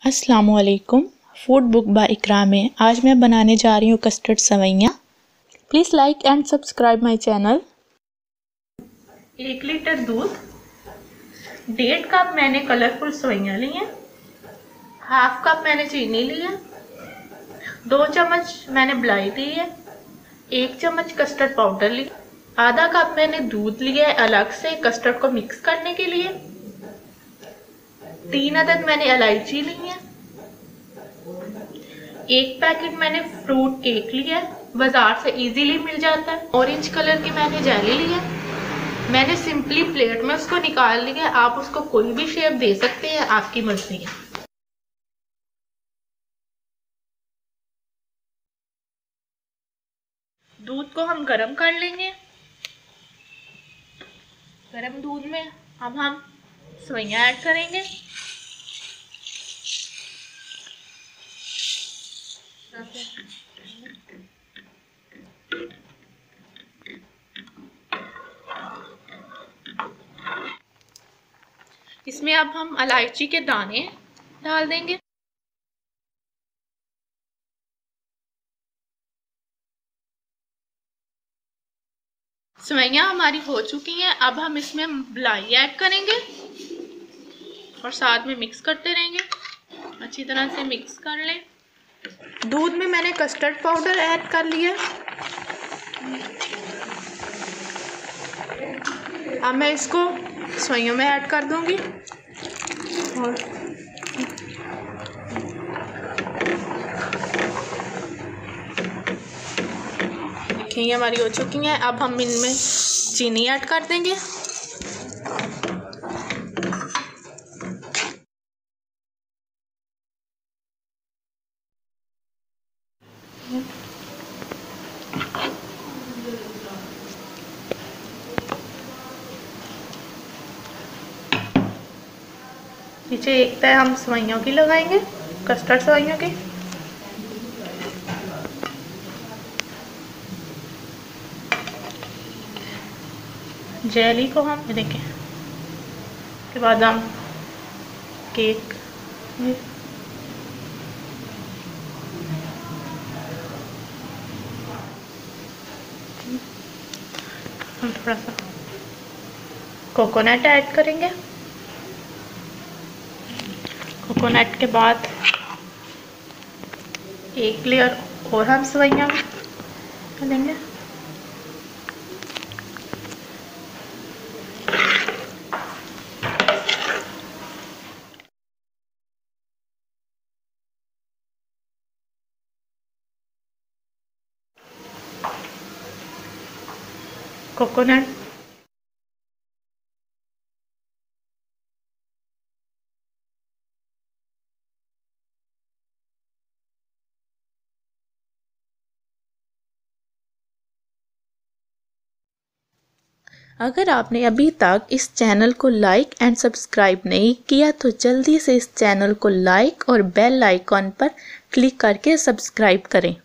अस्सलामुअलैकुम। Food book by इकरा में आज मैं बनाने जा रही हूँ कस्टर्ड सवैयाँ। Please like and subscribe my channel. 1 litre दूध, 1.5 कप मैंने कलरफुल सवैयाँ ली हैं, 1/2 कप मैंने चीनी ली है, 2 चम्मच मैंने मलाई ली है, 1 चम्मच कस्टर्ड पाउडर ली, आधा कप मैंने दूध लिया है अलग से कस्टर्ड को मिक्स करने के लिए, 3 अदद मैंने इलायची ली है, 1 पैकेट मैंने फ्रूट केक लिया है, बाजार से इजीली मिल जाता है। ऑरेंज कलर की मैंने जेली ली है, मैंने सिंपली प्लेट में उसको निकाल लिया है। आप उसको कोई भी शेप दे सकते हैं, आपकी मर्जी है। दूध को हम गरम कर लेंगे। गरम दूध में अब हम सवैयाँ ऐड करेंगे। इसमें अब हम इलायची के दाने डाल देंगे। सवैयाँ हमारी हो चुकी हैं। अब हम इसमें मलाई ऐड करेंगे और साथ में मिक्स करते रहेंगे। अच्छी तरह से मिक्स कर लें। दूध में मैंने कस्टर्ड पाउडर ऐड कर लिया। अब मैं इसको सवैयों में ऐड कर दूंगी और देखिए ये हमारी हो चुकी हैं। अब हम इनमें चीनी ऐड कर देंगे। नीचे एक तय हम सवैयों की लगाएंगे, कस्टर्ड सवैयों की। जेली को हम देखें के बाद हम केक हम थोड़ा सा कोकोनट ऐड करेंगे। कोकोनट के बाद एक लेयर और हम सवैयाँ डालेंगे। कोकोनट अगर आपने अभी तक इस चैनल को लाइक एंड सब्सक्राइब नहीं किया तो जल्दी से इस चैनल को लाइक और बेल आइकॉन पर क्लिक करके सब्सक्राइब करें।